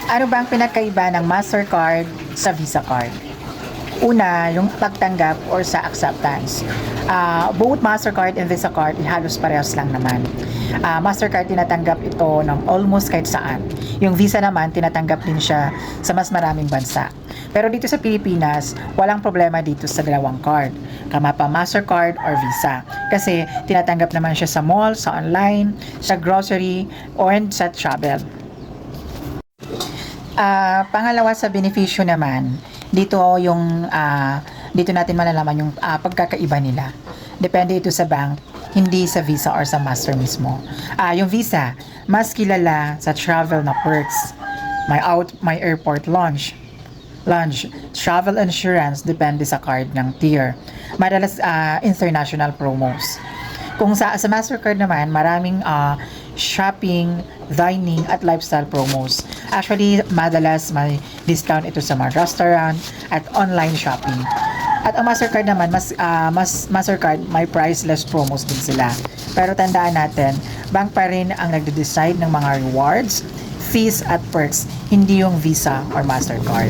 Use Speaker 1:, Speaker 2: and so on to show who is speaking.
Speaker 1: Ano ba ang pinagkaiba ng Mastercard sa Visa card? Una, yung pagtanggap or sa acceptance. Both Mastercard and Visa card, halos parehas lang naman. Mastercard, tinatanggap ito ng almost kahit saan. Yung Visa naman, tinatanggap din siya sa mas maraming bansa. Pero dito sa Pilipinas, walang problema dito sa dalawang card. Kama pa Mastercard or Visa. Kasi tinatanggap naman siya sa mall, sa online, sa grocery, or sa travel. Pangalawa sa benepisyo naman, dito natin malalaman yung pagkakaiba nila. Depende ito sa bank, hindi sa Visa or sa Master mismo. Yung Visa, mas kilala sa travel na perks. May airport lunch, travel insurance, depende sa card ng tier. Madalas international promos. Kung sa Mastercard naman, maraming shopping, dining, at lifestyle promos. Actually, madalas may discount ito sa mga restaurant at online shopping. At ang Mastercard naman, Mastercard, may priceless promos din sila. Pero tandaan natin, bank pa rin ang nagde-decide ng mga rewards, fees, at perks, hindi yung Visa or Mastercard.